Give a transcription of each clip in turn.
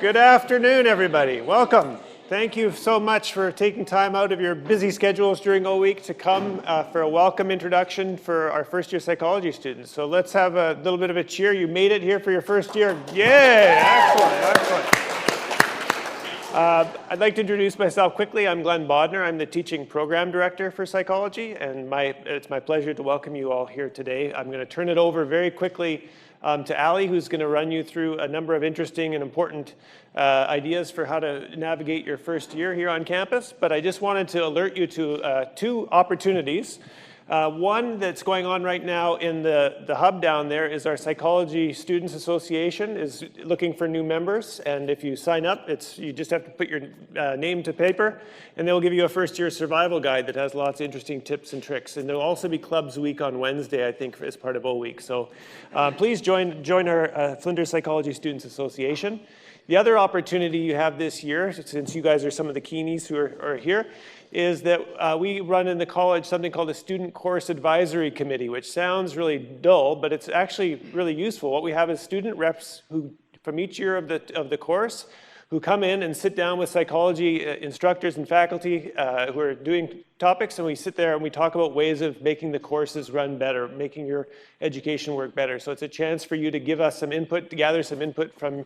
Good afternoon, everybody. Welcome. Thank you so much for taking time out of your busy schedules during a week to come for a welcome introduction for our first-year psychology students. So let's have a little bit of a cheer. You made it here for your first year. Yay! Excellent, excellent. I'd like to introduce myself quickly. I'm Glenn Bodner. I'm the Teaching Program Director for Psychology, and it's my pleasure to welcome you all here today. I'm going to turn it over very quickly to Ali, who's going to run you through a number of interesting and important ideas for how to navigate your first year here on campus. But I just wanted to alert you to two opportunities. One that's going on right now in the hub down there is our Psychology Students Association is looking for new members. And if you sign up, you just have to put your name to paper, and they'll give you a first-year survival guide that has lots of interesting tips and tricks. And there'll also be Clubs Week on Wednesday, I think, as part of O Week. So please join our Flinders Psychology Students Association. The other opportunity you have this year, since you guys are some of the Keenies who are here, is that we run in the college something called a Student Course Advisory Committee, which sounds really dull, but it's actually really useful. What we have is student reps who, from each year of the course, who come in and sit down with psychology instructors and faculty who are doing topics, and we sit there and we talk about ways of making the courses run better, making your education work better. So it's a chance for you to give us some input, to gather some input from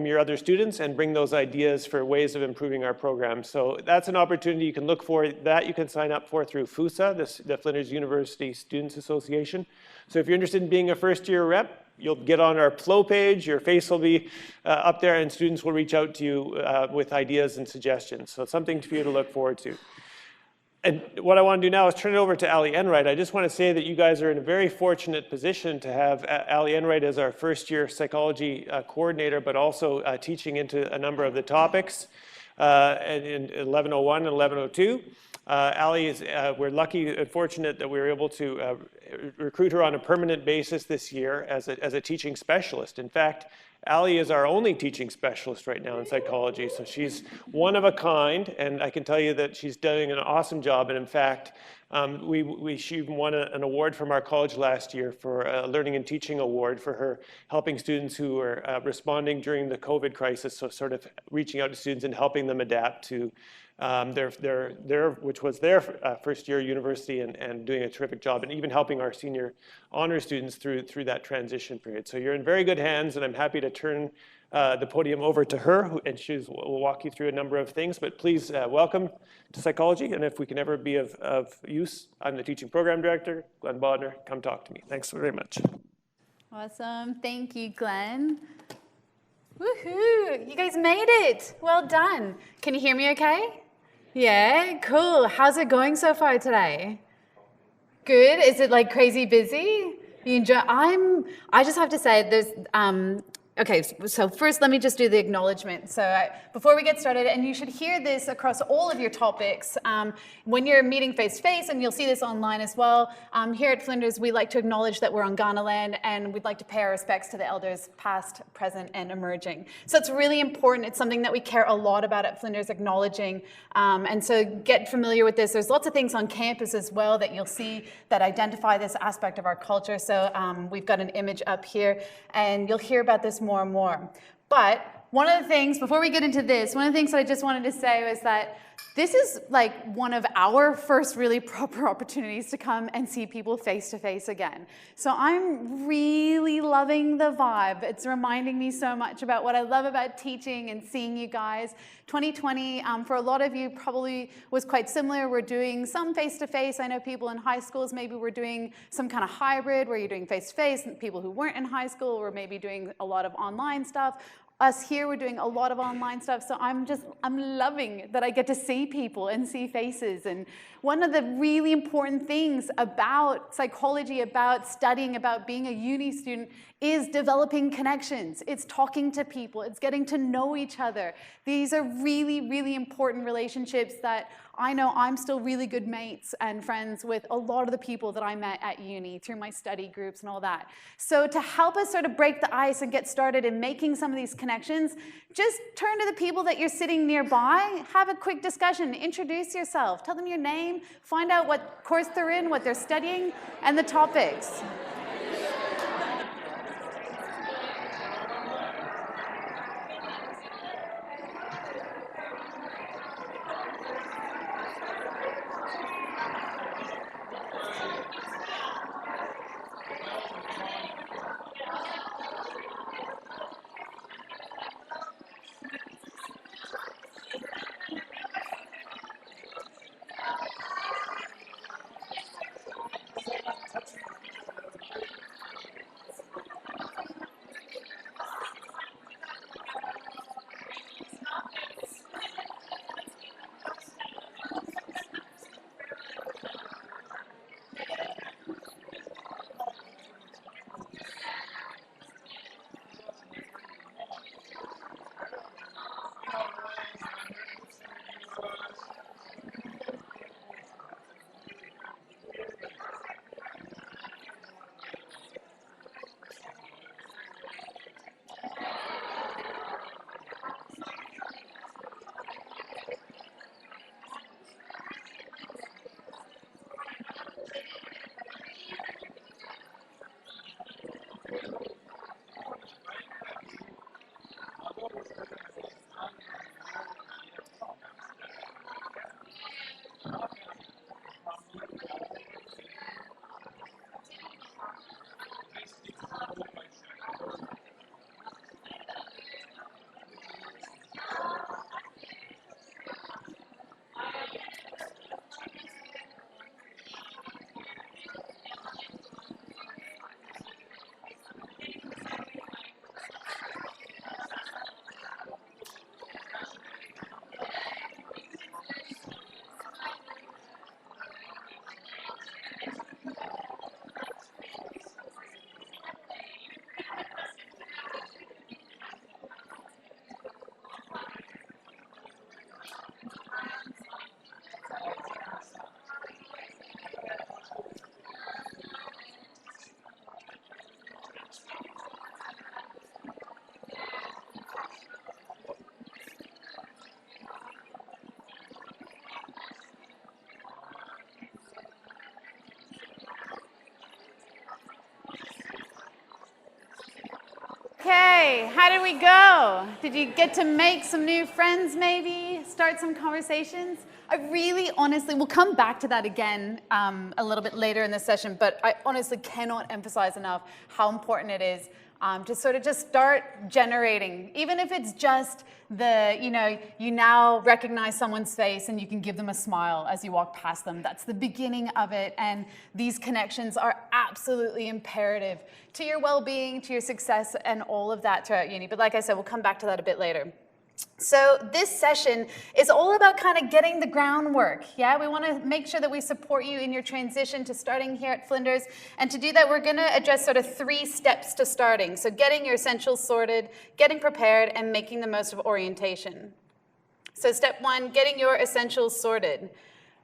your other students and bring those ideas for ways of improving our program. So that's an opportunity you can look for. That you can sign up for through FUSA, the Flinders University Students Association. So if you're interested in being a first-year rep, you'll get on our flow page, your face will be up there, and students will reach out to you with ideas and suggestions. So it's something for you to look forward to. And what I want to do now is turn it over to Ali Enright. I just want to say that you guys are in a very fortunate position to have Ali Enright as our first-year psychology coordinator, but also teaching into a number of the topics in 1101 and 1102. Ali we're lucky and fortunate that we were able to recruit her on a permanent basis this year as a teaching specialist. In fact, Ali is our only teaching specialist right now in psychology, so she's one of a kind, and I can tell you that she's doing an awesome job. And in fact, she won an award from our college last year for a Learning and Teaching Award for her helping students who were responding during the COVID crisis, so sort of reaching out to students and helping them adapt to which was their first-year university, and doing a terrific job, and even helping our senior honor students through that transition period. So you're in very good hands, and I'm happy to turn the podium over to her, and she will walk you through a number of things. But please welcome to psychology, and if we can ever be of use, I'm the teaching program director, Glenn Bodner. Come talk to me. Thanks very much. Awesome. Thank you, Glenn. Woohoo! You guys made it. Well done. Can you hear me okay? Yeah, cool. How's it going so far today? Good. Is it like crazy busy? You enjoy? I just have to say there's okay, so first let me just do the acknowledgement. So before we get started, and you should hear this across all of your topics, when you're meeting face-to-face, and you'll see this online as well, here at Flinders, we like to acknowledge that we're on Kaurna land, and we'd like to pay our respects to the elders past, present, and emerging. So it's really important. It's something that we care a lot about at Flinders, acknowledging. And so get familiar with this. There's lots of things on campus as well that you'll see that identify this aspect of our culture. So we've got an image up here, and you'll hear about this more and more. But one of the things, before we get into this, one of the things that I just wanted to say was that this is like one of our first really proper opportunities to come and see people face to face again. So I'm really loving the vibe. It's reminding me so much about what I love about teaching and seeing you guys. 2020, for a lot of you, probably was quite similar. We're doing some face-to-face. I know people in high schools maybe were doing some kind of hybrid where you're doing face-to-face, and people who weren't in high school were maybe doing a lot of online stuff. Us here, we're doing a lot of online stuff, so I'm loving that I get to see people and see faces. And one of the really important things about psychology, about studying, about being a uni student is developing connections. It's talking to people. It's getting to know each other. These are really, really important relationships that I know I'm still really good mates and friends with a lot of the people that I met at uni through my study groups and all that. So to help us sort of break the ice and get started in making some of these connections, just turn to the people that you're sitting nearby, have a quick discussion, introduce yourself, tell them your name, find out what course they're in, what they're studying, and the topics. Okay, how did we go? Did you get to make some new friends maybe? Start some conversations? I really honestly, we'll come back to that again a little bit later in the session, but I honestly cannot emphasize enough how important it is to sort of just start generating, even if it's just you now recognize someone's face and you can give them a smile as you walk past them. That's the beginning of it, and these connections are absolutely imperative to your well-being, to your success, and all of that throughout uni. But like I said, we'll come back to that a bit later. So this session is all about kind of getting the groundwork. Yeah, we want to make sure that we support you in your transition to starting here at Flinders. And to do that, we're going to address sort of 3 steps to starting. So getting your essentials sorted, getting prepared, and making the most of orientation. So step 1, getting your essentials sorted.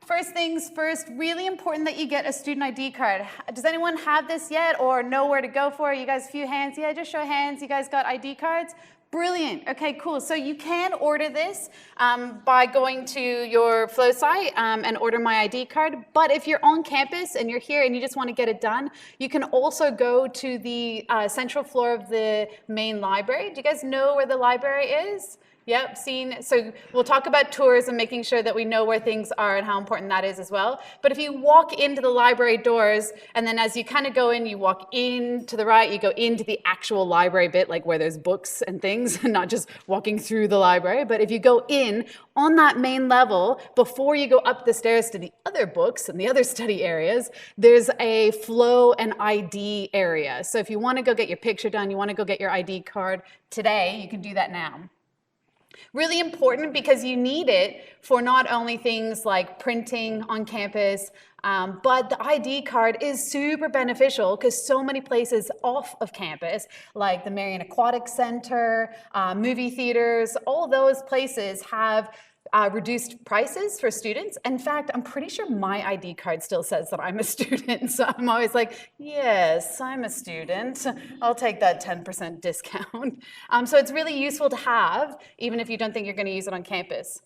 First things first, really important that you get a student ID card. Does anyone have this yet or know where to go for it? You guys, a few hands? Yeah, just show hands. You guys got ID cards? Brilliant. Okay, cool. So you can order this by going to your Flow site and order my ID card. But if you're on campus and you're here and you just want to get it done, you can also go to the central floor of the main library. Do you guys know where the library is? Yep, seen. So we'll talk about tours and making sure that we know where things are and how important that is as well. But if you walk into the library doors, and then as you kind of go in, you walk in to the right, you go into the actual library bit, like where there's books and things, and not just walking through the library. But if you go in on that main level, before you go up the stairs to the other books and the other study areas, there's a Flow and ID area. So if you want to go get your picture done, you want to go get your ID card today, you can do that now. Really important because you need it for not only things like printing on campus, but the ID card is super beneficial because so many places off of campus, like the Marion Aquatic Center, movie theaters, all those places have reduced prices for students. In fact, I'm pretty sure my ID card still says that I'm a student. So I'm always like, yes, I'm a student. I'll take that 10% discount. So it's really useful to have, even if you don't think you're going to use it on campus.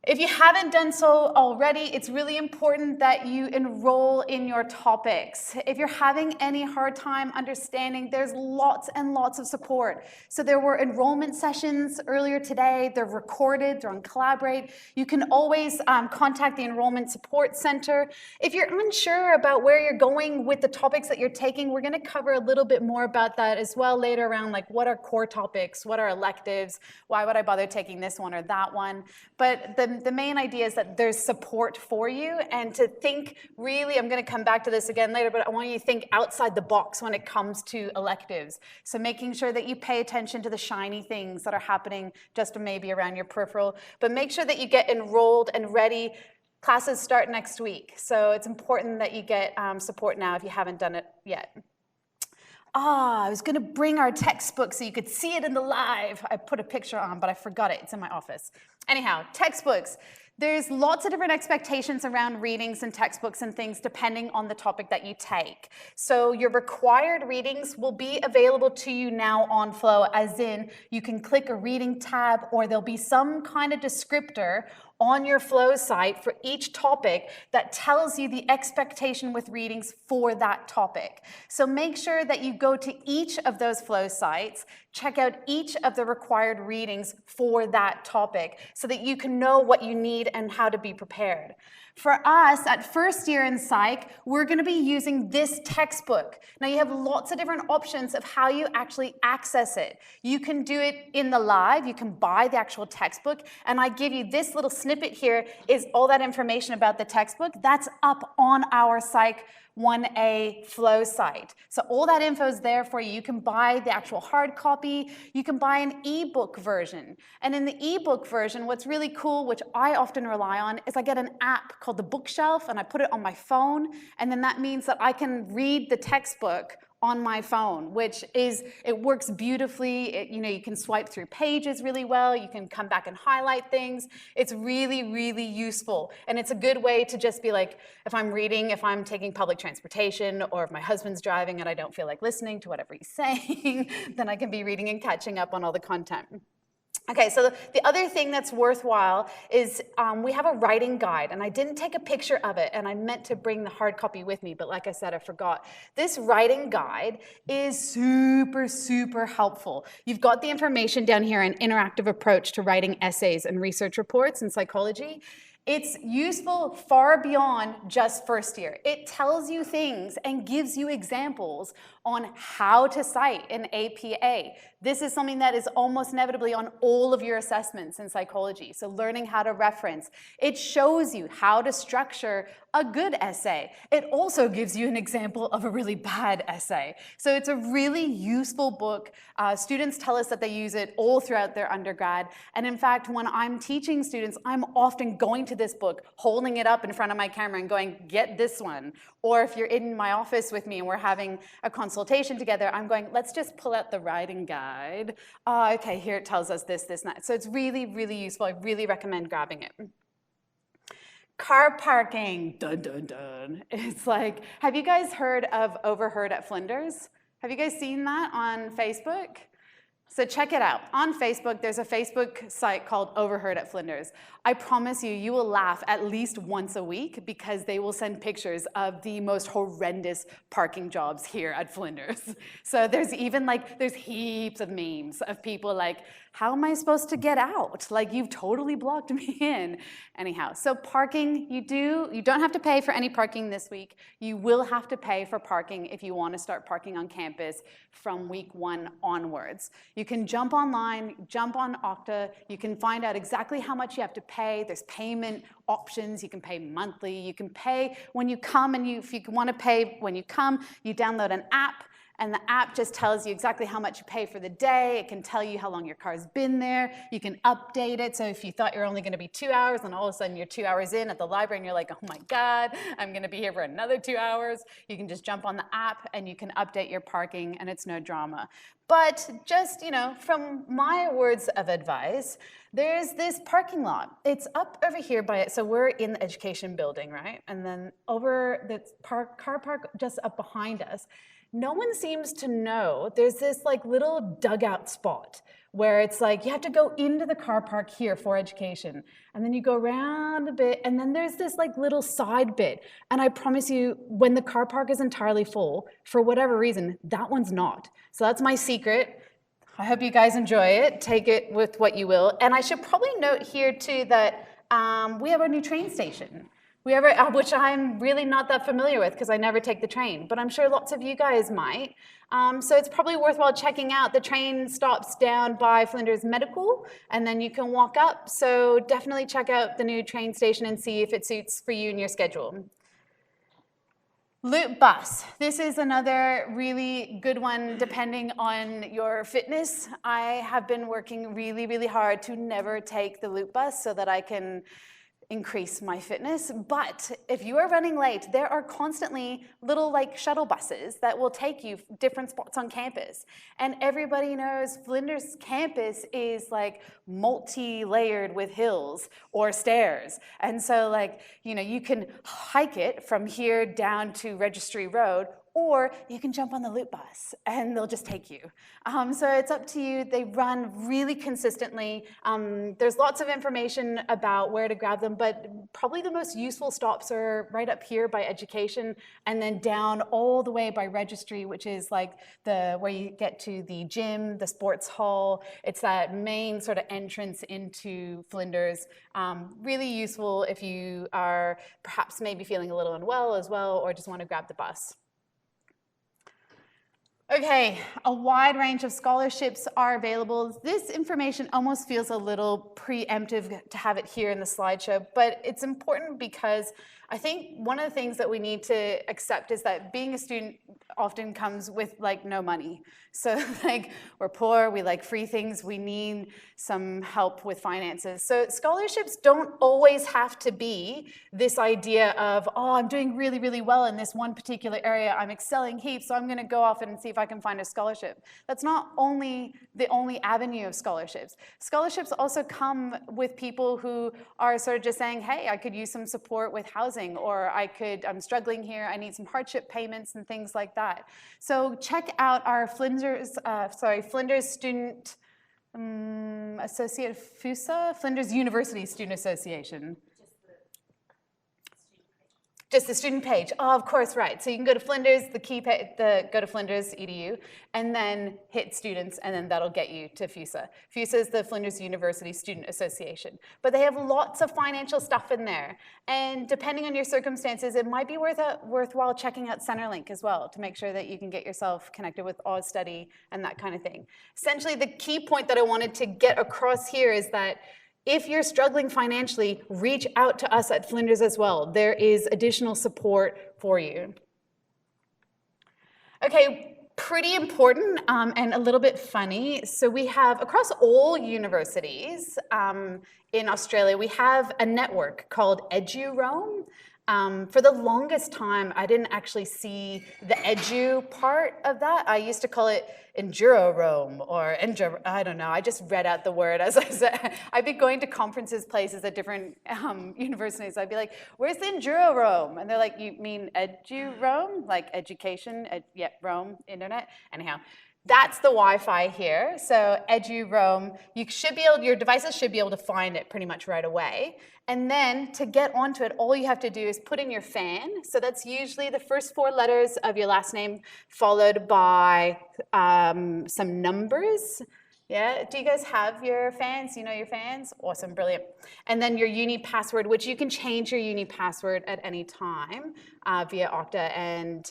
If you haven't done so already, it's really important that you enroll in your topics. If you're having any hard time understanding, there's lots and lots of support. So there were enrollment sessions earlier today. They're recorded, they're on Collaborate. You can always contact the Enrollment Support Center. If you're unsure about where you're going with the topics that you're taking, we're gonna cover a little bit more about that as well later around, like what are core topics, what are electives, why would I bother taking this one or that one? But the main idea is that there's support for you, and to think really, I'm going to come back to this again later, but I want you to think outside the box when it comes to electives. So making sure that you pay attention to the shiny things that are happening just maybe around your peripheral, but make sure that you get enrolled and ready. Classes start next week, so it's important that you get support now if you haven't done it yet. I was going to bring our textbook so you could see it in the live. I put a picture on, but I forgot it. It's in my office. Anyhow, textbooks. There's lots of different expectations around readings and textbooks and things depending on the topic that you take. So your required readings will be available to you now on Flow, as in you can click a reading tab, or there'll be some kind of descriptor on your Flow site for each topic that tells you the expectation with readings for that topic. So make sure that you go to each of those Flow sites, check out each of the required readings for that topic so that you can know what you need and how to be prepared. For us, at first year in Psych, we're going to be using this textbook. Now, you have lots of different options of how you actually access it. You can do it in the live. You can buy the actual textbook. And I give you this little snippet here is all that information about the textbook. That's up on our Psych 1A Flow site. So all that info is there for you. You can buy the actual hard copy. You can buy an ebook version. And in the ebook version, what's really cool, which I often rely on, is I get an app called the Bookshelf, and I put it on my phone. And then that means that I can read the textbook on my phone, which is, it works beautifully. You can swipe through pages really well. You can come back and highlight things. It's really, really useful. And it's a good way to just be like, if I'm reading, if I'm taking public transportation, or if my husband's driving and I don't feel like listening to whatever he's saying, then I can be reading and catching up on all the content. Okay, so the other thing that's worthwhile is we have a writing guide, and I didn't take a picture of it, and I meant to bring the hard copy with me, but like I said, I forgot. This writing guide is super, super helpful. You've got the information down here, an interactive approach to writing essays and research reports in psychology. It's useful far beyond just first year. It tells you things and gives you examples on how to cite an APA. This is something that is almost inevitably on all of your assessments in psychology. So learning how to reference. It shows you how to structure a good essay. It also gives you an example of a really bad essay. So it's a really useful book. Students tell us that they use it all throughout their undergrad. And in fact, when I'm teaching students, I'm often going to this book, holding it up in front of my camera and going, get this one. Or if you're in my office with me and we're having a consultation together, I'm going, let's just pull out the writing guide. Oh, okay, here it tells us this, this, and that. So it's really, really useful. I really recommend grabbing it. Car parking, dun, dun, dun. It's like, have you guys heard of Overheard at Flinders? Have you guys seen that on Facebook? So check it out. On Facebook, there's a Facebook site called Overheard at Flinders. I promise you, you will laugh at least once a week because they will send pictures of the most horrendous parking jobs here at Flinders. So there's even there's heaps of memes of people like, how am I supposed to get out? Like, you've totally blocked me in. Anyhow, so parking, you don't have to pay for any parking this week. You will have to pay for parking if you want to start parking on campus from week 1 onwards. You can jump online, jump on Okta. You can find out exactly how much you have to pay. There's payment options. You can pay monthly. You can pay when you come, and if you want to pay when you come, you download an app. And the app just tells you exactly how much you pay for the day. It can tell you how long your car's been there. You can update it. So if you thought you were only going to be 2 hours, and all of a sudden you're 2 hours in at the library and you're like, oh my God, I'm going to be here for another 2 hours, you can just jump on the app and you can update your parking, and it's no drama. But just, from my words of advice, there's this parking lot. It's up over here by it. So we're in the education building, right? And then over the car park just up behind us, no one seems to know there's this little dugout spot where it's you have to go into the car park here for education, and then you go around a bit, and then there's this little side bit. And I promise you, when the car park is entirely full, for whatever reason, that one's not. So that's my secret. I hope you guys enjoy it. Take it with what you will. And I should probably note here too that we have a new train station. Which I'm really not that familiar with because I never take the train, but I'm sure lots of you guys might. So it's probably worthwhile checking out. The train stops down by Flinders Medical, and then you can walk up. So definitely check out the new train station and see if it suits for you and your schedule. Loop bus. This is another really good one depending on your fitness. I have been working really, really hard to never take the loop bus so that I can increase my fitness. But if you are running late, there are constantly little shuttle buses that will take you different spots on campus. And everybody knows Flinders campus is multi-layered with hills or stairs. And so you can hike it from here down to Registry Road, or you can jump on the loop bus and they'll just take you. So it's up to you. They run really consistently. There's lots of information about where to grab them, but probably the most useful stops are right up here by education, and then down all the way by Registry, which is where you get to the gym, the sports hall. It's that main sort of entrance into Flinders. Really useful if you are perhaps maybe feeling a little unwell as well, or just want to grab the bus. Okay, a wide range of scholarships are available. This information almost feels a little preemptive to have it here in the slideshow, but it's important because I think one of the things that we need to accept is that being a student often comes with no money. So we're poor, we like free things, we need some help with finances. So scholarships don't always have to be this idea of, oh, I'm doing really, really well in this one particular area, I'm excelling heaps, so I'm gonna go off and see if I can find a scholarship. That's not only the only avenue of scholarships. Scholarships also come with people who are sort of just saying, hey, I could use some support with housing, or I'm struggling here, I need some hardship payments and things like that. So check out our Flinders student Associate FUSA, Flinders University Student Association. Just the student page. Oh, of course, right. So you can go to Flinders, go to Flinders edu, and then hit students, and then that'll get you to FUSA. FUSA is the Flinders University Student Association. But they have lots of financial stuff in there. And depending on your circumstances, it might be worthwhile checking out Centerlink as well to make sure that you can get yourself connected with AusStudy and that kind of thing. Essentially, the key point that I wanted to get across here is that if you're struggling financially, reach out to us at Flinders as well. There is additional support for you. Okay, pretty important and a little bit funny. So we have, across all universities in Australia, we have a network called EduRoam. For the longest time, I didn't actually see the edu part of that. I used to call it EnduroRoam or I don't know. I just read out the word as I said. I'd be going to conferences, places at different universities. I'd be like, where's the EnduroRoam? And they're like, you mean EduRoam? Like education, yeah, Rome, internet? Anyhow. That's the Wi-Fi here. So EduRoam, your devices should be able to find it pretty much right away. And then to get onto it, all you have to do is put in your FAN. So that's usually the first 4 letters of your last name followed by some numbers. Yeah, do you guys have your fans? You know your fans? Awesome, brilliant. And then your uni password, which you can change your uni password at any time via Okta, and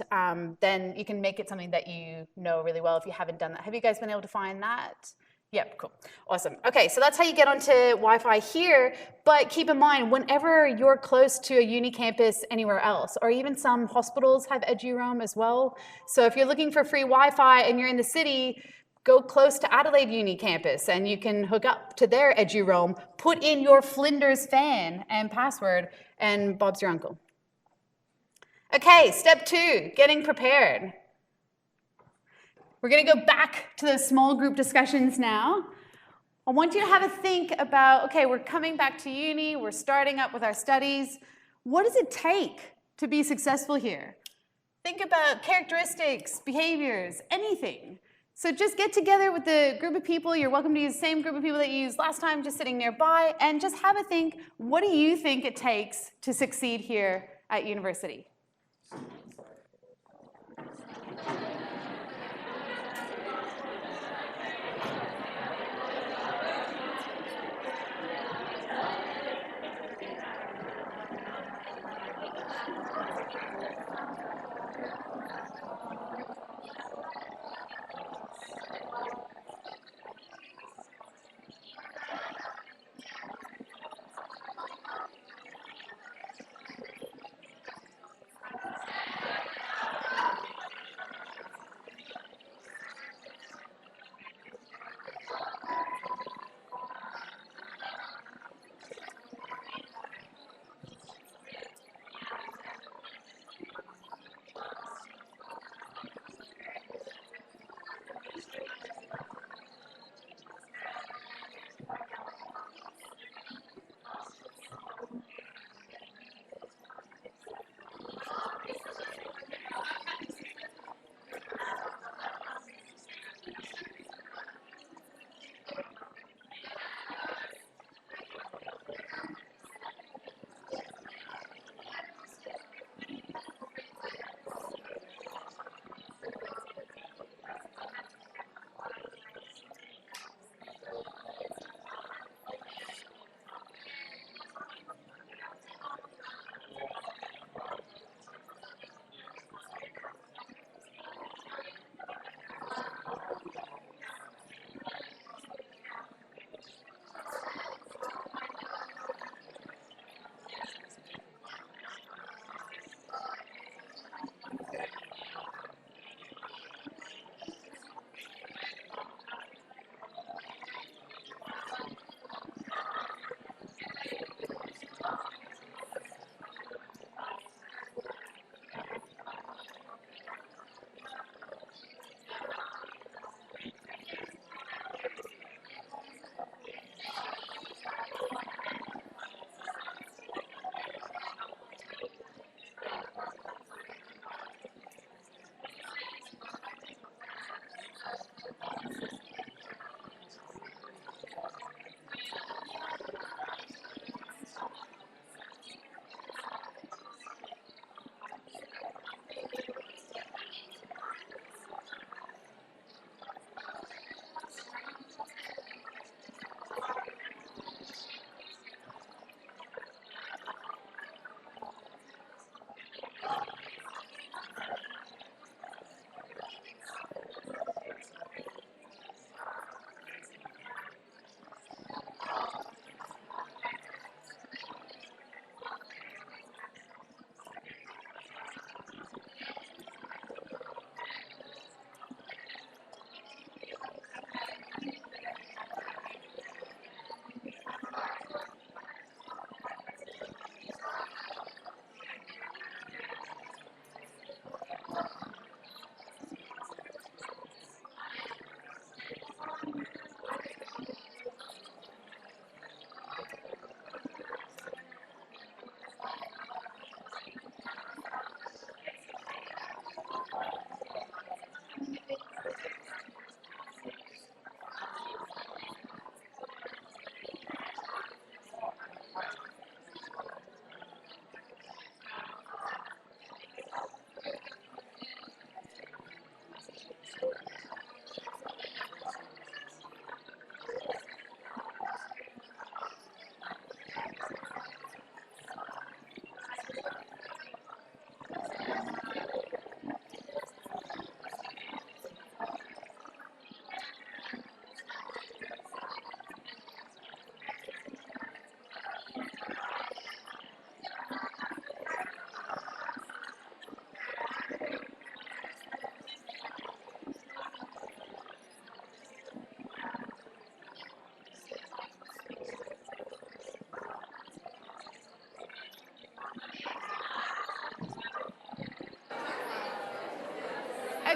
then you can make it something that you know really well if you haven't done that. Have you guys been able to find that? Yep, cool, awesome. Okay, so that's how you get onto Wi-Fi here, but keep in mind, whenever you're close to a uni campus anywhere else, or even some hospitals have EduRoam as well. So if you're looking for free Wi-Fi and you're in the city, go close to Adelaide Uni campus and you can hook up to their EduRoam, put in your Flinders fan and password, and Bob's your uncle. Okay, step 2, getting prepared. We're gonna go back to those small group discussions now. I want you to have a think about, okay, we're coming back to uni, we're starting up with our studies. What does it take to be successful here? Think about characteristics, behaviors, anything. So just get together with the group of people. You're welcome to use the same group of people that you used last time, just sitting nearby, and just have a think, what do you think it takes to succeed here at university?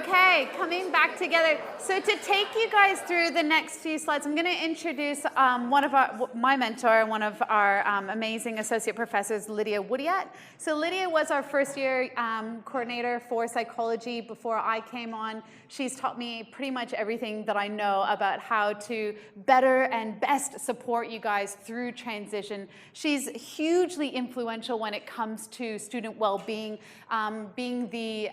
Okay, coming back together. So to take you guys through the next few slides, I'm going to introduce my mentor, one of our amazing associate professors, Lydia Woodyat. So Lydia was our first year coordinator for psychology before I came on. She's taught me pretty much everything that I know about how to better and best support you guys through transition. She's hugely influential when it comes to student well-being, being the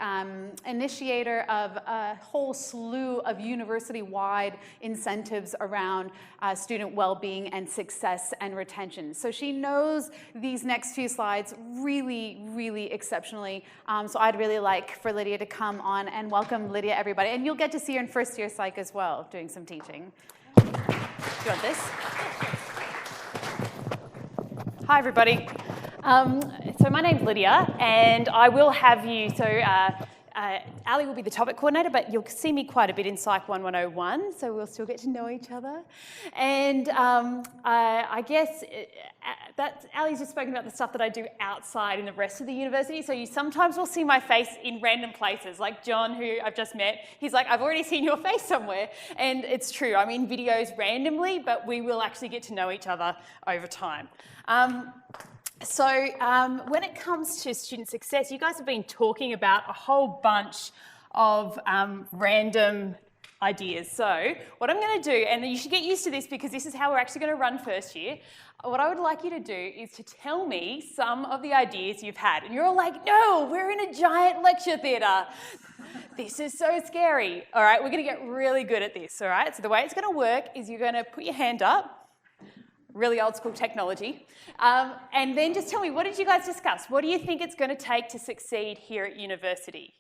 initiator of a whole slew of university-wide incentives around student well-being and success and retention. So she knows these next few slides really, really exceptionally. So I'd really like for Lydia to come on and welcome Lydia, everybody. And you'll get to see her in first year psych as well, doing some teaching. Do you want this? Hi, everybody. So my name's Lydia, and I will have you, Ali will be the topic coordinator, but you'll see me quite a bit in Psych 1101, so we'll still get to know each other. And I guess Ali's just spoken about the stuff that I do outside in the rest of the university, so you sometimes will see my face in random places, like John, who I've just met. He's like, I've already seen your face somewhere. And it's true, I'm in videos randomly, but we will actually get to know each other over time. So when it comes to student success, you guys have been talking about a whole bunch of random ideas. So what I'm going to do, and you should get used to this because this is how we're actually going to run first year, what I would like you to do is to tell me some of the ideas you've had. And you're all like, no, we're in a giant lecture theatre. This is so scary. All right, we're going to get really good at this, all right? So the way it's going to work is you're going to put your hand up. Really old school technology. And then just tell me, what did you guys discuss? What do you think it's going to take to succeed here at university?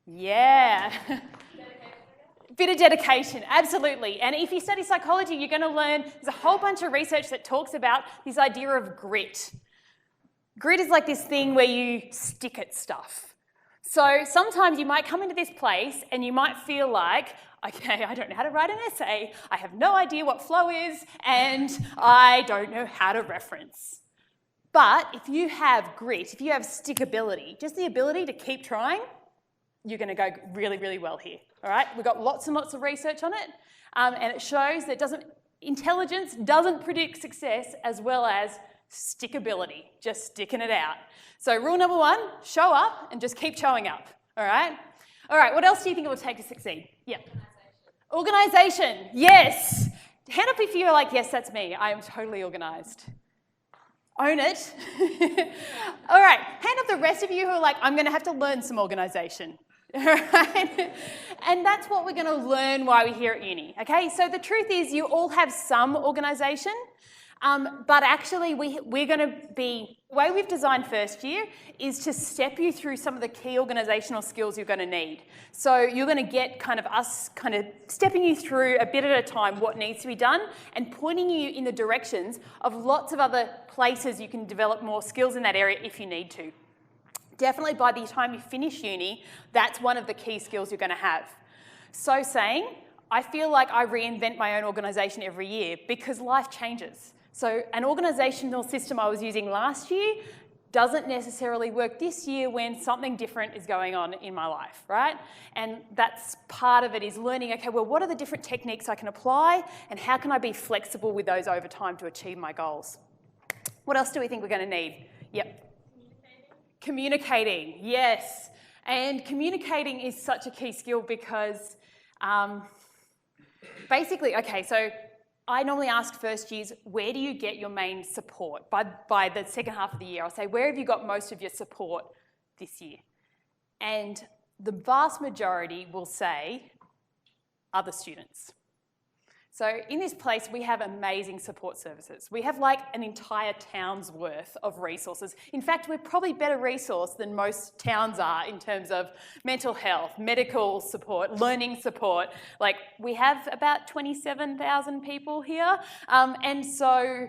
Yeah. Bit of dedication, absolutely. And if you study psychology, you're going to learn, there's a whole bunch of research that talks about this idea of grit. Grit is like this thing where you stick at stuff. So sometimes you might come into this place and you might feel like, okay, I don't know how to write an essay, I have no idea what flow is, and I don't know how to reference. But if you have grit, if you have stickability, just the ability to keep trying, you're going to go really, really well here. All right, we've got lots and lots of research on it, and it shows that intelligence doesn't predict success as well as stickability, just sticking it out. So rule number one, show up and just keep showing up. All right? All right, what else do you think it will take to succeed? Yeah. Organisation, yes. Hand up if you're like, yes, that's me. I am totally organised. Own it. All right, hand up the rest of you who are like, I'm going to have to learn some organisation. All right? And that's what we're going to learn while we're here at uni. Okay, so the truth is you all have some organisation, but actually we're going to be, the way we've designed first year is to step you through some of the key organisational skills you're going to need. So you're going to get us stepping you through a bit at a time what needs to be done and pointing you in the directions of lots of other places you can develop more skills in that area if you need to. Definitely by the time you finish uni, that's one of the key skills you're going to have. So saying, I feel like I reinvent my own organisation every year because life changes. So an organisational system I was using last year doesn't necessarily work this year when something different is going on in my life, right? And that's part of it is learning, okay, well, what are the different techniques I can apply and how can I be flexible with those over time to achieve my goals? What else do we think we're going to need? Yep. Communicating, yes. And communicating is such a key skill because basically, okay, so I normally ask first years, where do you get your main support? By the second half of the year, I'll say, where have you got most of your support this year? And the vast majority will say, other students. So in this place, we have amazing support services. We have like an entire town's worth of resources. In fact, we're probably better resourced than most towns are in terms of mental health, medical support, learning support. Like we have about 27,000 people here. And so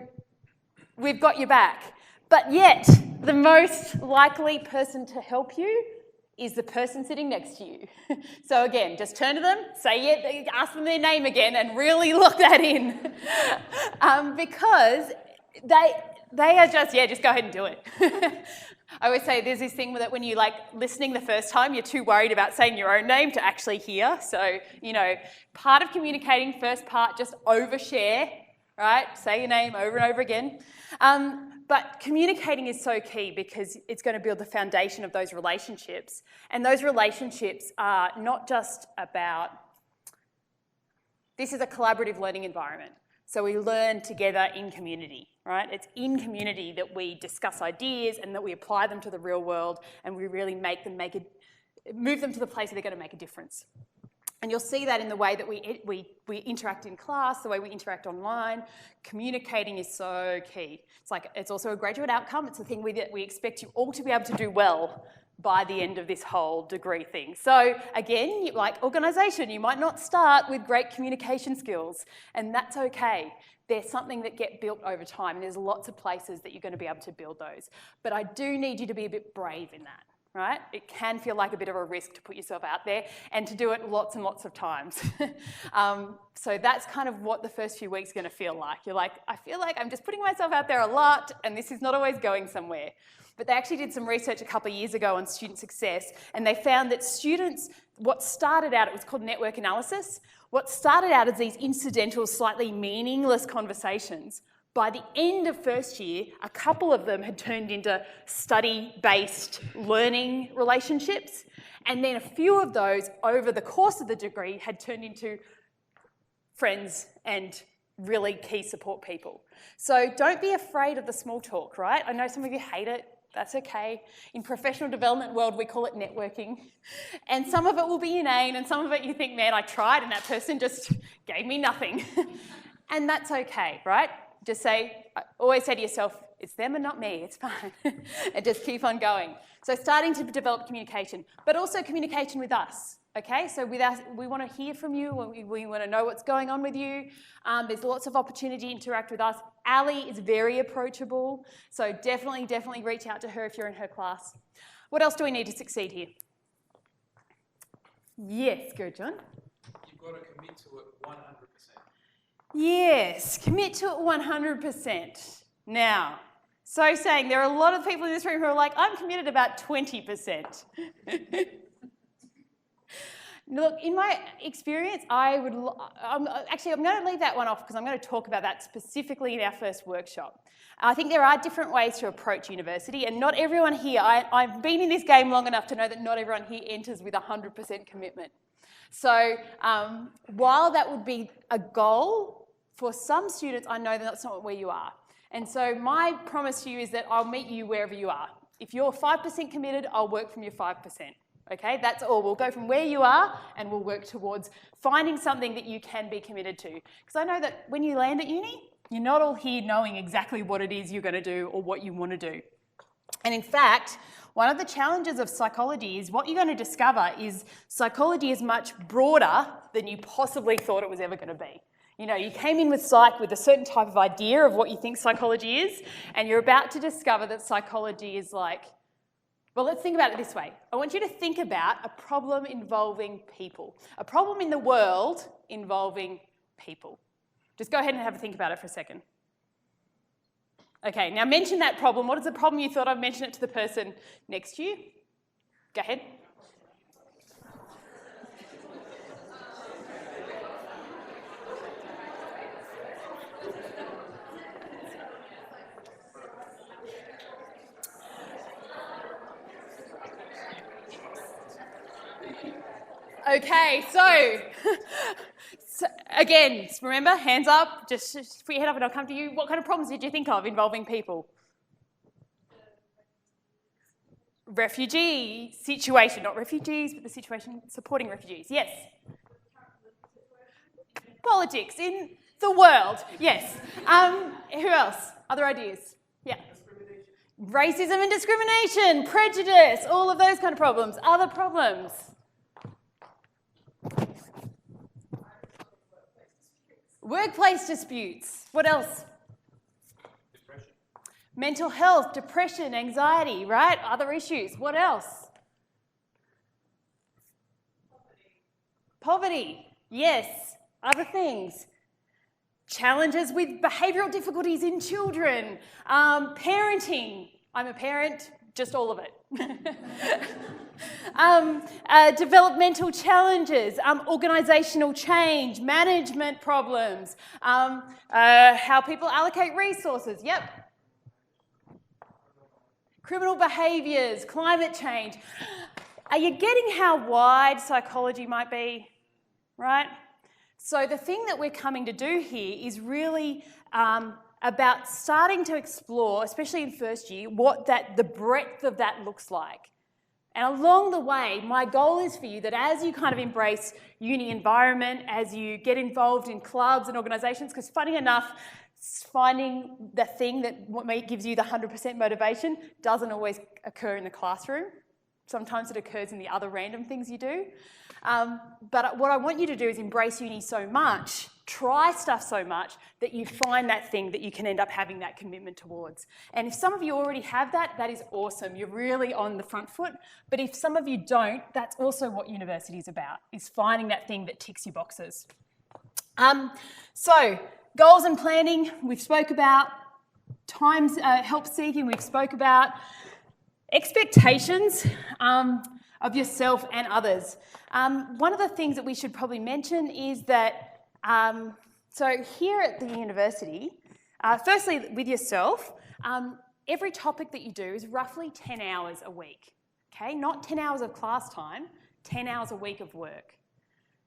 we've got your back. But yet, the most likely person to help you is the person sitting next to you. So again, just turn to them, say it, ask them their name again and really look that in. Because they are just go ahead and do it. I always say there's this thing that when you like listening the first time, you're too worried about saying your own name to actually hear. So, you know, part of communicating, first part, just overshare, right? Say your name over and over again. But communicating is so key because it's going to build the foundation of those relationships. And those relationships are not just about, this is a collaborative learning environment. So we learn together in community, right? It's in community that we discuss ideas and that we apply them to the real world and we really move them to the place where they're going to make a difference. And you'll see that in the way that we interact in class, the way we interact online. Communicating is so key. It's also a graduate outcome. It's the thing that we expect you all to be able to do well by the end of this whole degree thing. So again, like organisation, you might not start with great communication skills, and that's okay. There's something that get built over time, and there's lots of places that you're going to be able to build those. But I do need you to be a bit brave in that. Right? It can feel like a bit of a risk to put yourself out there and to do it lots and lots of times. So that's kind of what the first few weeks are going to feel like. You're like, I feel like I'm just putting myself out there a lot and this is not always going somewhere. But they actually did some research a couple of years ago on student success, and they found that students, what started out, it was called network analysis, what started out as these incidental, slightly meaningless conversations, by the end of first year, a couple of them had turned into study-based learning relationships, and then a few of those over the course of the degree had turned into friends and really key support people. So don't be afraid of the small talk, right? I know some of you hate it. That's okay. In professional development world, we call it networking. And some of it will be inane, and some of it you think, man, I tried and that person just gave me nothing. And that's okay, right? Just say, always say to yourself, it's them and not me, it's fine. And just keep on going. So starting to develop communication, but also communication with us, okay? So with us, we want to hear from you, we want to know what's going on with you. There's lots of opportunity to interact with us. Ali is very approachable, so definitely reach out to her if you're in her class. What else do we need to succeed here? Yes, go John. You've got to commit to it 100%. Yes, commit to it 100%. Now, so saying there are a lot of people in this room who are like, I'm committed about 20%. Look, in my experience, I'm going to leave that one off because I'm going to talk about that specifically in our first workshop. I think there are different ways to approach university, and not everyone here, I've been in this game long enough to know that not everyone here enters with 100% commitment. So while that would be a goal, for some students, I know that that's not where you are. And so my promise to you is that I'll meet you wherever you are. If you're 5% committed, I'll work from your 5%. Okay, that's all. We'll go from where you are and we'll work towards finding something that you can be committed to. Because I know that when you land at uni, you're not all here knowing exactly what it is you're going to do or what you want to do. And in fact, one of the challenges of psychology is what you're going to discover is psychology is much broader than you possibly thought it was ever going to be. You know, you came in with psych with a certain type of idea of what you think psychology is, and you're about to discover that psychology is like, well, let's think about it this way. I want you to think about a problem involving people, a problem in the world involving people. Just go ahead and have a think about it for a second. Okay, now mention that problem. What is the problem you thought of? Mention it to the person next to you. Go ahead. Okay, so again, remember, hands up, just put your head up and I'll come to you. What kind of problems did you think of involving people? Refugee situation, not refugees, but the situation supporting refugees, yes. Politics in the world, yes. Who else? Other ideas? Yeah. Racism and discrimination, prejudice, all of those kind of problems. Other problems? Workplace disputes. What else? Depression. Mental health, depression, anxiety, right? Other issues. What else? Poverty. Yes. Other things. Challenges with behavioural difficulties in children. Parenting. I'm a parent. just all of it. Developmental challenges, organisational change, management problems, how people allocate resources, yep. Criminal behaviours, climate change. Are you getting how wide psychology might be, right? So the thing that we're coming to do here is really about starting to explore, especially in first year, what the breadth of that looks like. And along the way, my goal is for you that as you kind of embrace uni environment, as you get involved in clubs and organisations, because funny enough, finding the thing that gives you the 100% motivation doesn't always occur in the classroom. Sometimes it occurs in the other random things you do. But what I want you to do is embrace uni so much, try stuff so much, that you find that thing that you can end up having that commitment towards. And if some of you already have that, that is awesome. You're really on the front foot. But if some of you don't, that's also what university is about, is finding that thing that ticks your boxes. So goals and planning, we've spoke about. Times, help seeking, we've spoke about. Expectations of yourself and others. One of the things that we should probably mention is that, so here at the university, firstly with yourself, every topic that you do is roughly 10 hours a week, okay? Not 10 hours of class time, 10 hours a week of work.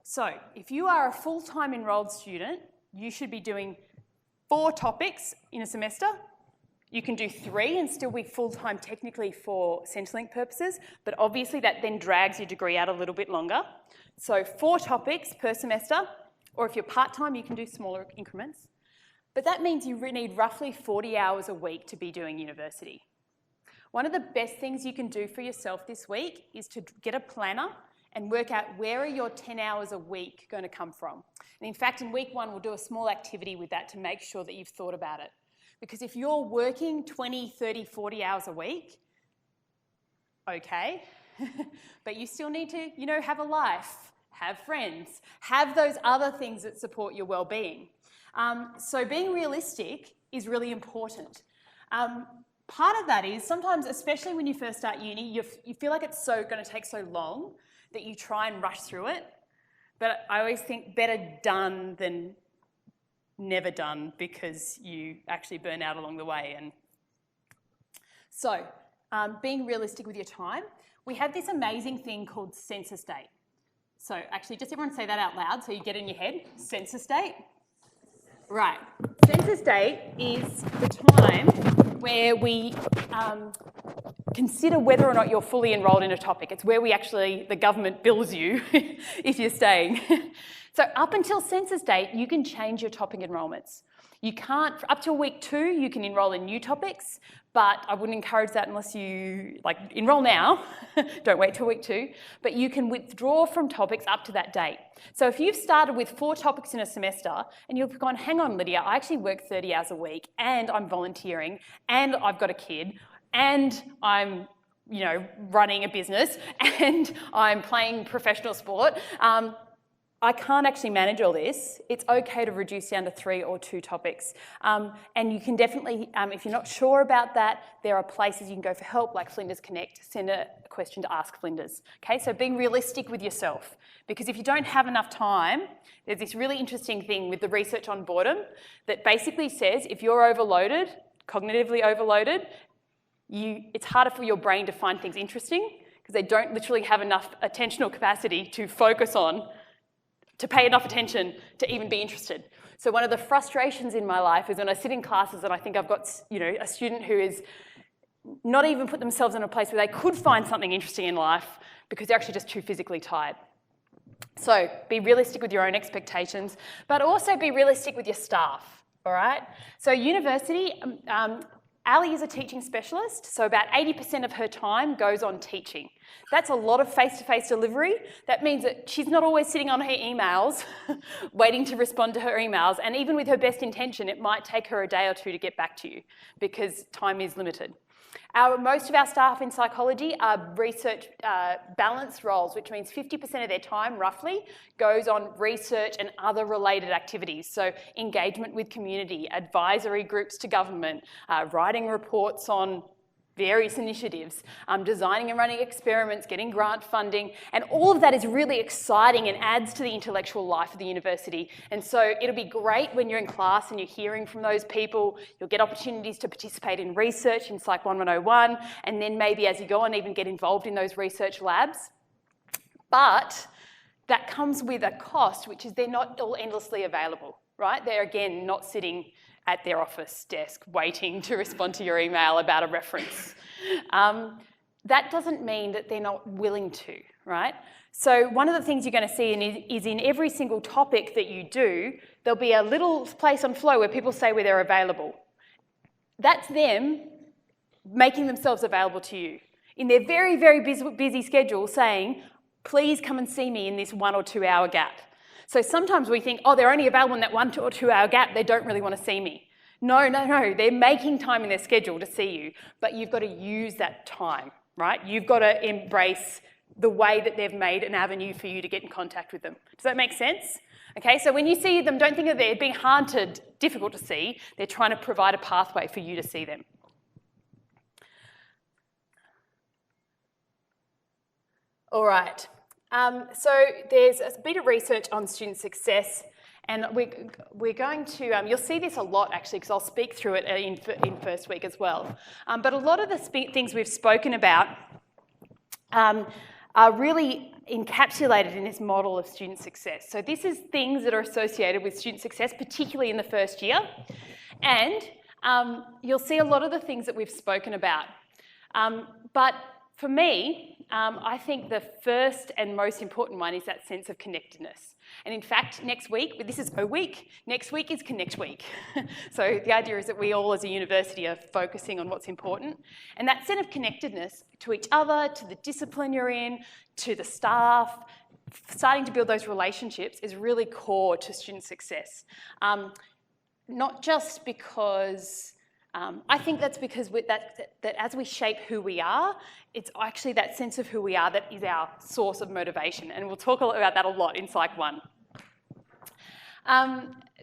So if you are a full-time enrolled student, you should be doing 4 topics in a semester. You can do 3 and still be full-time technically for Centrelink purposes, but obviously that then drags your degree out a little bit longer. So 4 topics per semester, or if you're part-time, you can do smaller increments. But that means you need roughly 40 hours a week to be doing university. One of the best things you can do for yourself this week is to get a planner and work out where are your 10 hours a week going to come from. And in fact, in week 1, we'll do a small activity with that to make sure that you've thought about it. Because if you're working 20, 30, 40 hours a week, okay, but you still need to, have a life, have friends, have those other things that support your well-being. So being realistic is really important. Part of that is sometimes, especially when you first start uni, you feel like it's going to take so long that you try and rush through it. But I always think better done than never done, because you actually burn out along the way. And so being realistic with your time, we have this amazing thing called Census Date. So actually just everyone say that out loud so you get it in your head. Census Date. Right. Census Date is the time where we consider whether or not you're fully enrolled in a topic. It's where the government bills you if you're staying. So up until Census Date, you can change your topic enrolments. You can't, up till week 2, you can enrol in new topics, but I wouldn't encourage that unless you, enrol now, don't wait till week 2, but you can withdraw from topics up to that date. So if you've started with 4 topics in a semester and you've gone, hang on, Lydia, I actually work 30 hours a week and I'm volunteering and I've got a kid and I'm, running a business and I'm playing professional sport, I can't actually manage all this. It's okay to reduce down to 3 or 2 topics. And you can definitely, if you're not sure about that, there are places you can go for help, like Flinders Connect. Send a question to Ask Flinders. Okay, so being realistic with yourself. Because if you don't have enough time, there's this really interesting thing with the research on boredom that basically says if you're overloaded, cognitively overloaded, it's harder for your brain to find things interesting because they don't literally have enough attentional capacity to focus on, to pay enough attention to even be interested. So one of the frustrations in my life is when I sit in classes and I think I've got, a student who is not even put themselves in a place where they could find something interesting in life because they're actually just too physically tired. So be realistic with your own expectations, but also be realistic with your staff, all right? So university, Ali is a teaching specialist, so about 80% of her time goes on teaching. That's a lot of face-to-face delivery. That means that she's not always sitting on her emails, waiting to respond to her emails, and even with her best intention, it might take her a day or 2 to get back to you because time is limited. Most of our staff in psychology are research balanced roles, which means 50% of their time, roughly, goes on research and other related activities. So engagement with community, advisory groups to government, writing reports on various initiatives, designing and running experiments, getting grant funding, and all of that is really exciting and adds to the intellectual life of the university. And so it'll be great when you're in class and you're hearing from those people. You'll get opportunities to participate in research in Psych 101, and then maybe as you go on even get involved in those research labs. But that comes with a cost, which is they're not all endlessly available, right? They're, again, not sitting at their office desk waiting to respond to your email about a reference. That doesn't mean that they're not willing to, right? So one of the things you're going to see is in every single topic that you do, there'll be a little place on Flow where people say where they're available. That's them making themselves available to you. In their very, very busy schedule saying, please come and see me in this 1 or 2 hour gap. So sometimes we think, oh, they're only available in that 1 or 2 hour gap, they don't really want to see me. No, they're making time in their schedule to see you, but you've got to use that time, right? You've got to embrace the way that they've made an avenue for you to get in contact with them. Does that make sense? Okay, so when you see them, don't think that they're being hard difficult to see, they're trying to provide a pathway for you to see them. All right. So there's a bit of research on student success, and we're going to, you'll see this a lot actually, because I'll speak through it in first week as well. But a lot of the things we've spoken about are really encapsulated in this model of student success. So this is things that are associated with student success, particularly in the first year. And you'll see a lot of the things that we've spoken about. But for me, I think the first and most important one is that sense of connectedness. And in fact, next week, this is O Week, next week is Connect Week. So the idea is that we all as a university are focusing on what's important. And that sense of connectedness to each other, to the discipline you're in, to the staff, starting to build those relationships is really core to student success. Not just because I think that's because that as we shape who we are, it's actually that sense of who we are that is our source of motivation. And we'll talk about that a lot in Psych 1.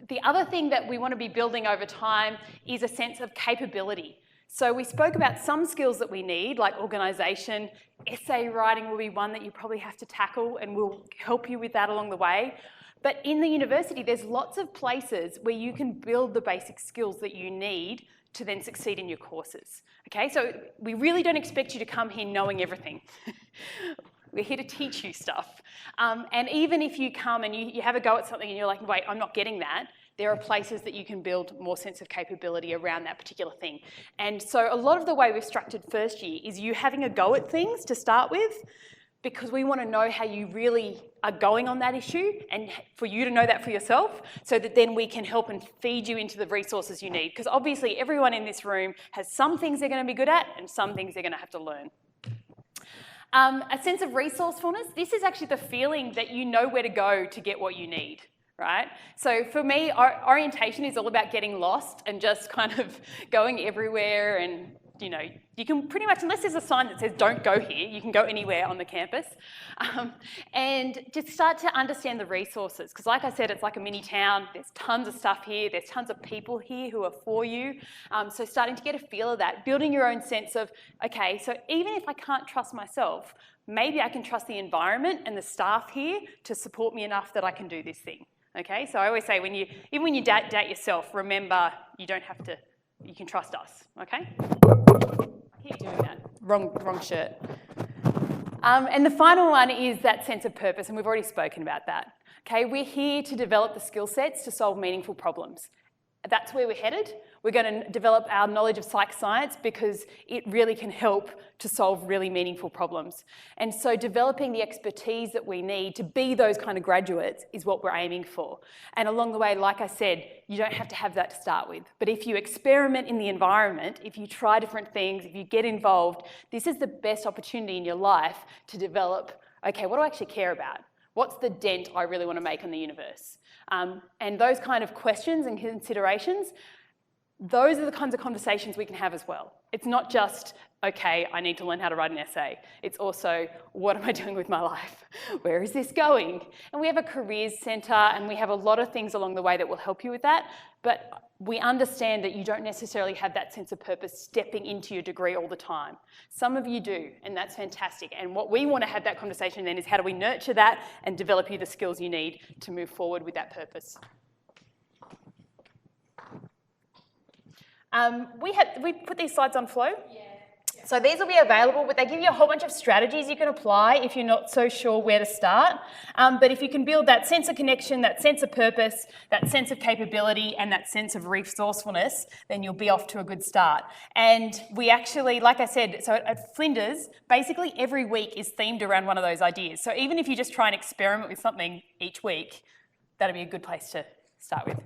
The other thing that we want to be building over time is a sense of capability. So we spoke about some skills that we need, like organisation. Essay writing will be one that you probably have to tackle, and we'll help you with that along the way. But in the university, there's lots of places where you can build the basic skills that you need to then succeed in your courses. Okay, so we really don't expect you to come here knowing everything. We're here to teach you stuff. And even if you come and you have a go at something and you're like, wait, I'm not getting that, there are places that you can build more sense of capability around that particular thing. And so a lot of the way we've structured first year is you having a go at things to start with, because we want to know how you really are going on that issue and for you to know that for yourself so that then we can help and feed you into the resources you need. Because obviously everyone in this room has some things they're going to be good at and some things they're going to have to learn. A sense of resourcefulness. This is actually the feeling that you know where to go to get what you need, right? So for me, our orientation is all about getting lost and just kind of going everywhere, and you know, you can pretty much, unless there's a sign that says don't go here, you can go anywhere on the campus. And just start to understand the resources, because like I said, it's like a mini town. There's tons of stuff here. There's tons of people here who are for you. So starting to get a feel of that, building your own sense of, okay, so even if I can't trust myself, maybe I can trust the environment and the staff here to support me enough that I can do this thing. Okay, so I always say even when you doubt yourself, remember you don't have to, you can trust us, okay? I keep doing that. Wrong shirt. And the final one is that sense of purpose, and we've already spoken about that. Okay, we're here to develop the skill sets to solve meaningful problems. That's where we're headed. We're going to develop our knowledge of psych science because it really can help to solve really meaningful problems. And so developing the expertise that we need to be those kind of graduates is what we're aiming for. And along the way, like I said, you don't have to have that to start with. But if you experiment in the environment, if you try different things, if you get involved, this is the best opportunity in your life to develop, okay, what do I actually care about? What's the dent I really want to make on the universe? And those kind of questions and considerations, those are the kinds of conversations we can have as well. It's not just, okay, I need to learn how to write an essay. It's also, what am I doing with my life? Where is this going? And we have a careers centre, and we have a lot of things along the way that will help you with that. But we understand that you don't necessarily have that sense of purpose stepping into your degree all the time. Some of you do, and that's fantastic. And what we want to have that conversation then is, how do we nurture that and develop you the skills you need to move forward with that purpose? We put these slides on Flow. Yeah. So these will be available, but they give you a whole bunch of strategies you can apply if you're not so sure where to start. But if you can build that sense of connection, that sense of purpose, that sense of capability, and that sense of resourcefulness, then you'll be off to a good start. And we actually, like I said, so at Flinders, basically every week is themed around one of those ideas. So even if you just try and experiment with something each week, that'll be a good place to start with.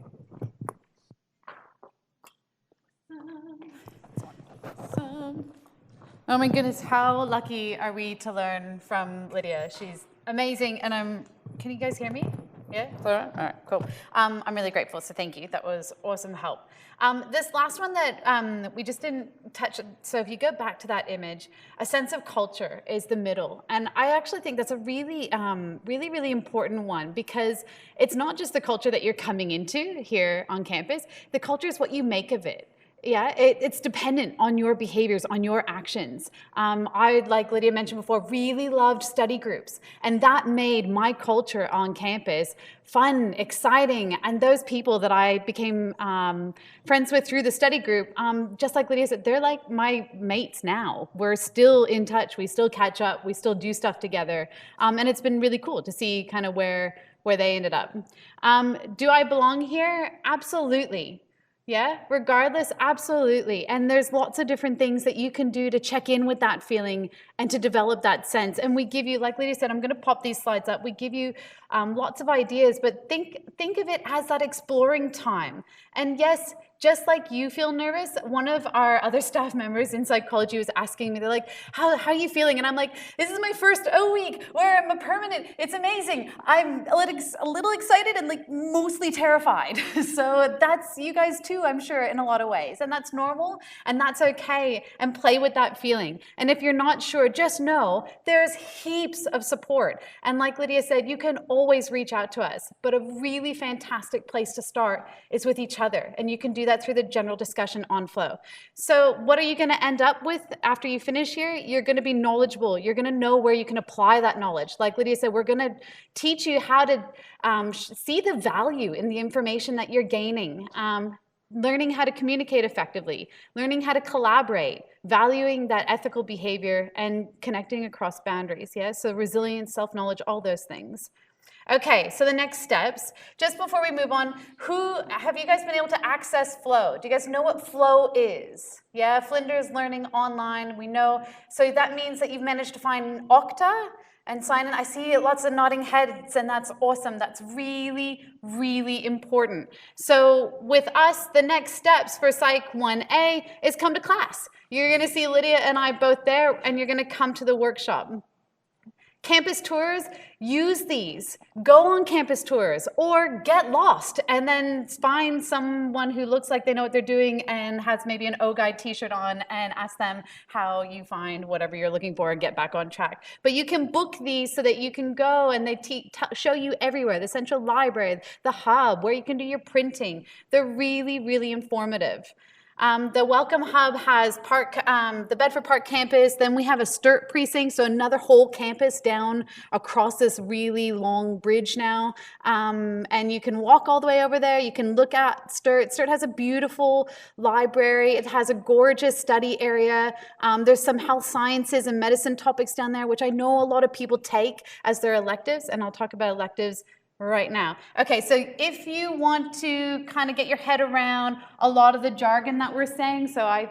Oh my goodness, how lucky are we to learn from Lydia? She's amazing, and can you guys hear me? Yeah? All right, cool. I'm really grateful, so thank you. That was awesome help. This last one that we just didn't touch, so if you go back to that image, a sense of culture is the middle. And I actually think that's a really, really important one, because it's not just the culture that you're coming into here on campus, the culture is what you make of it. Yeah, it's dependent on your behaviors, on your actions. I, like Lydia mentioned before, really loved study groups, and that made my culture on campus fun, exciting, and those people that I became friends with through the study group, just like Lydia said, they're like my mates now. We're still in touch, we still catch up, we still do stuff together, and it's been really cool to see kind of where they ended up. Do I belong here? Absolutely. Yeah, regardless, absolutely. And there's lots of different things that you can do to check in with that feeling and to develop that sense. And we give you, like Lydia said, I'm going to pop these slides up. We give you lots of ideas, but think of it as that exploring time. And yes, just like you feel nervous, one of our other staff members in psychology was asking me, they're like, how are you feeling? And I'm like, this is my first week where I'm a permanent. It's amazing. I'm a little excited and like mostly terrified. So that's you guys too, I'm sure, in a lot of ways. And that's normal, and that's okay, and play with that feeling. And if you're not sure, just know there's heaps of support. And like Lydia said, you can always reach out to us, but a really fantastic place to start is with each other. And you can do that through the general discussion on Flow. So what are you going to end up with after you finish here? You're going to be knowledgeable. You're going to know where you can apply that knowledge. Like Lydia said, we're going to teach you how to see the value in the information that you're gaining, learning how to communicate effectively, learning how to collaborate, valuing that ethical behavior, and connecting across boundaries. Yeah, so resilience, self-knowledge, all those things. Okay, so the next steps, just before we move on, have you guys been able to access Flow? Do you guys know what Flow is? Yeah, Flinders Learning Online, we know. So that means that you've managed to find Okta and sign in. I see lots of nodding heads, and that's awesome. That's really, really important. So with us, the next steps for Psych 1A is come to class. You're gonna see Lydia and I both there, and you're gonna come to the workshop. Campus tours, use these. Go on campus tours or get lost and then find someone who looks like they know what they're doing and has maybe an O-Guide t-shirt on and ask them how you find whatever you're looking for and get back on track. But you can book these so that you can go and they show you everywhere, the central library, the hub, where you can do your printing. They're really, really informative. The Welcome Hub has the Bedford Park campus. Then we have a STIRT precinct, so another whole campus down across this really long bridge now. And you can walk all the way over there. You can look at STIRT. STIRT has a beautiful library. It has a gorgeous study area. There's some health sciences and medicine topics down there, which I know a lot of people take as their electives, and I'll talk about electives right now. Okay, so if you want to kind of get your head around a lot of the jargon that we're saying, so I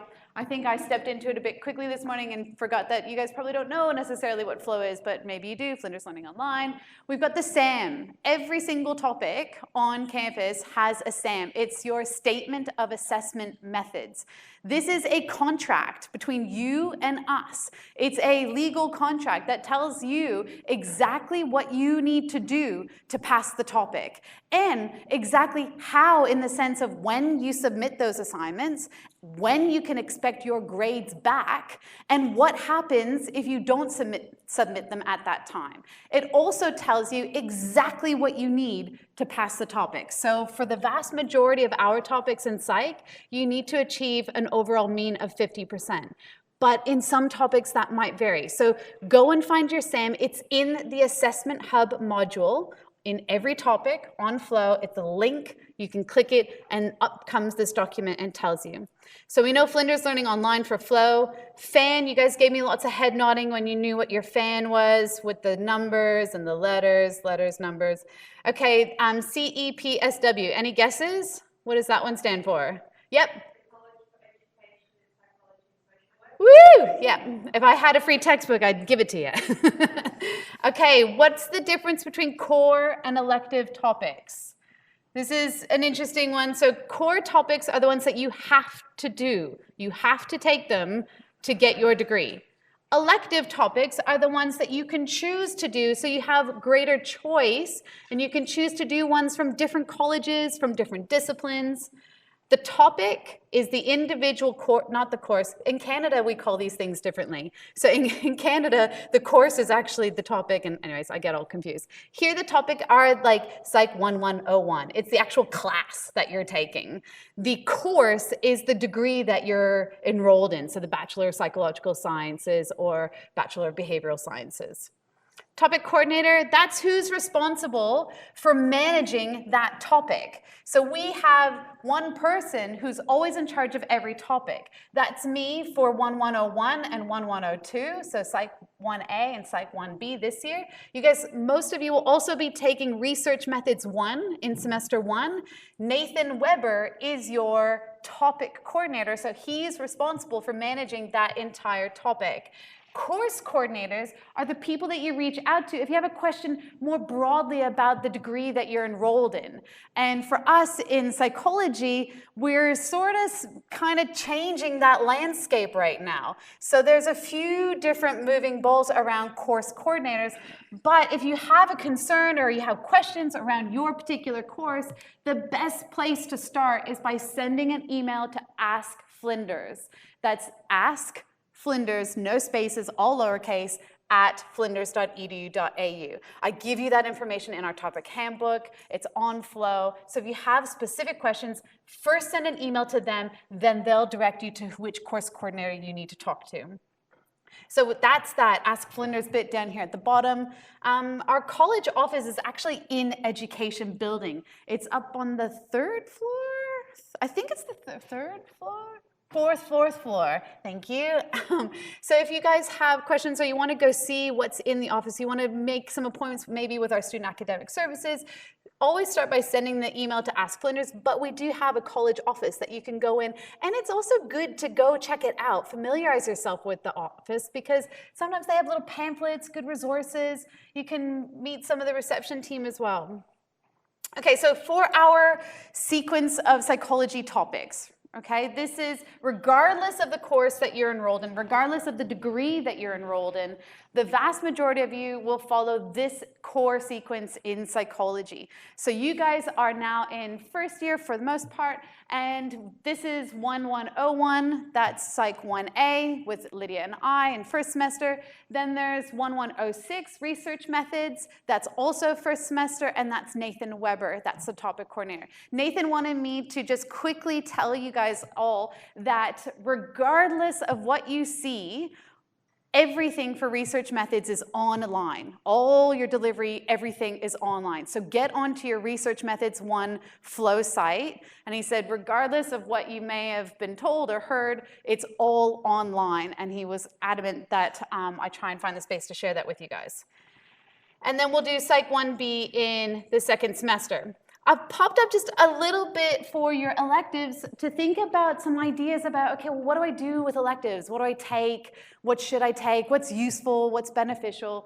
think I stepped into it a bit quickly this morning and forgot that you guys probably don't know necessarily what Flow is, but maybe you do, Flinders Learning Online. We've got the SAM. Every single topic on campus has a SAM. It's your Statement of Assessment Methods. This is a contract between you and us. It's a legal contract that tells you exactly what you need to do to pass the topic and exactly how, in the sense of when you submit those assignments, when you can expect expect your grades back, and what happens if you don't submit them at that time. It also tells you exactly what you need to pass the topic. So for the vast majority of our topics in psych, you need to achieve an overall mean of 50%. But in some topics that might vary. So go and find your SAM. It's in the Assessment Hub module in every topic on Flow. It's a link. You can click it and up comes this document and tells you. So we know Flinders Learning Online for Flow. FAN, you guys gave me lots of head nodding when you knew what your FAN was with the numbers and the letters, numbers. Okay, CEPSW, any guesses? What does that one stand for? Yep. Woo! Yeah, if I had a free textbook, I'd give it to you. Okay, what's the difference between core and elective topics? This is an interesting one. So core topics are the ones that you have to do. You have to take them to get your degree. Elective topics are the ones that you can choose to do, so you have greater choice, and you can choose to do ones from different colleges, from different disciplines. The topic is the individual course, not the course. In Canada, we call these things differently. So in Canada, the course is actually the topic, and anyways, I get all confused. Here, the topic are like Psych 1101. It's the actual class that you're taking. The course is the degree that you're enrolled in, so the Bachelor of Psychological Sciences or Bachelor of Behavioral Sciences. Topic coordinator, that's who's responsible for managing that topic. So we have one person who's always in charge of every topic. That's me for 1101 and 1102, so Psych 1A and Psych 1B this year. You guys, most of you will also be taking Research Methods 1 in semester 1. Nathan Weber is your topic coordinator, so he's responsible for managing that entire topic. Course coordinators are the people that you reach out to if you have a question more broadly about the degree that you're enrolled in. And for us in psychology, we're sort of kind of changing that landscape right now. So there's a few different moving balls around course coordinators, but if you have a concern or you have questions around your particular course, the best place to start is by sending an email to Ask Flinders. That's Ask Flinders, no spaces, all lowercase, at flinders.edu.au. I give you that information in our topic handbook. It's on Flow. So if you have specific questions, first send an email to them, then they'll direct you to which course coordinator you need to talk to. So that's that Ask Flinders bit down here at the bottom. Our college office is actually in Education Building. It's up on the 3rd floor. I think it's the third floor. Fourth floor, thank you. So if you guys have questions or you want to go see what's in the office, you want to make some appointments maybe with our student academic services, always start by sending the email to Ask Flinders, but we do have a college office that you can go in, and it's also good to go check it out, familiarize yourself with the office, because sometimes they have little pamphlets, good resources. You can meet some of the reception team as well. Okay, so for our sequence of psychology topics, okay, this is regardless of the course that you're enrolled in, regardless of the degree that you're enrolled in, the vast majority of you will follow this core sequence in psychology. So you guys are now in first year for the most part, and this is 1101, that's Psych 1A with Lydia and I in first semester. Then there's 1106, Research Methods, that's also first semester, and that's Nathan Weber, that's the topic coordinator. Nathan wanted me to just quickly tell you guys all that regardless of what you see, everything for Research Methods is online. All your delivery, everything is online. So get onto your Research Methods 1 Flow site. And he said, regardless of what you may have been told or heard, it's all online. And he was adamant that I try and find the space to share that with you guys. And then we'll do Psych 1B in the second semester. I've popped up just a little bit for your electives to think about some ideas about, okay, well, what do I do with electives? What do I take? What should I take? What's useful? What's beneficial?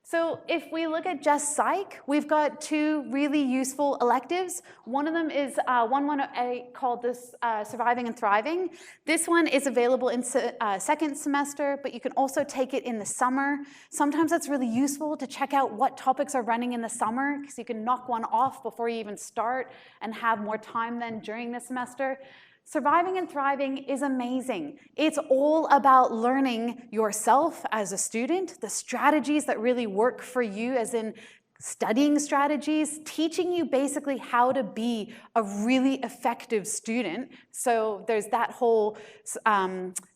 So if we look at just psych, we've got 2 really useful electives. One of them is 118 called this Surviving and Thriving. This one is available in second semester, but you can also take it in the summer. Sometimes that's really useful to check out what topics are running in the summer, because you can knock one off before you even start and have more time then during the semester. Surviving and thriving is amazing. It's all about learning yourself as a student, the strategies that really work for you, as in studying strategies, teaching you basically how to be a really effective student. So there's that whole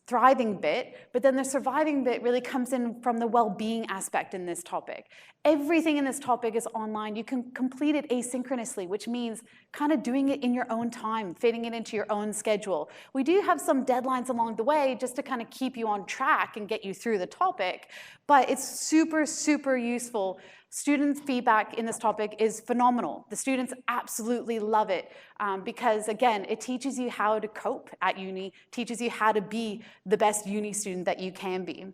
thriving bit, but then the surviving bit really comes in from the well-being aspect in this topic. Everything in this topic is online. You can complete it asynchronously, which means kind of doing it in your own time, fitting it into your own schedule. We do have some deadlines along the way just to kind of keep you on track and get you through the topic, but it's super, super useful. Student feedback in this topic is phenomenal. The students absolutely love it because, again, it teaches you how to cope at uni, teaches you how to be the best uni student that you can be.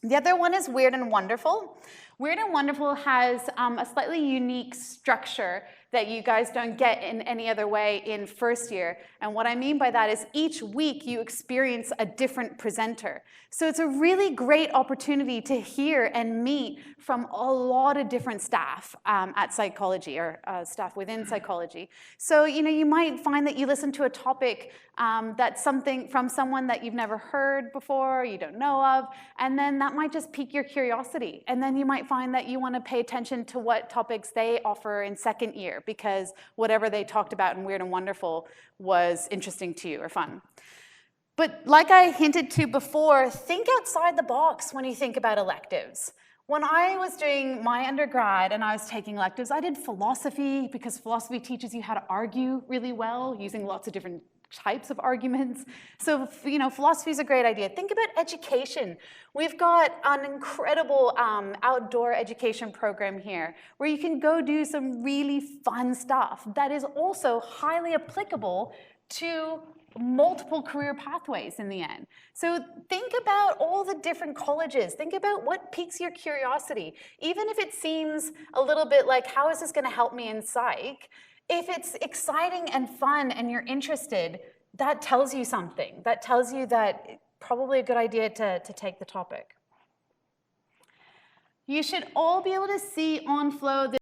The other one is Weird and Wonderful. Weird and Wonderful has a slightly unique structure that you guys don't get in any other way in first year. And what I mean by that is each week you experience a different presenter. So it's a really great opportunity to hear and meet from a lot of different staff at psychology, or staff within psychology. So you might find that you listen to a topic that's something from someone that you've never heard before, you don't know of, and then that might just pique your curiosity. And then you might find that you want to pay attention to what topics they offer in second year, because whatever they talked about in Weird and Wonderful was interesting to you or fun. But like I hinted to before, think outside the box when you think about electives. When I was doing my undergrad and I was taking electives, I did philosophy because philosophy teaches you how to argue really well using lots of different types of arguments. So, philosophy is a great idea. Think about education. We've got an incredible outdoor education program here where you can go do some really fun stuff that is also highly applicable to multiple career pathways in the end. So think about all the different colleges. Think about what piques your curiosity. Even if it seems a little bit like, how is this going to help me in psych? If it's exciting and fun and you're interested, that tells you something. That tells you that it's probably a good idea to take the topic. You should all be able to see on Flow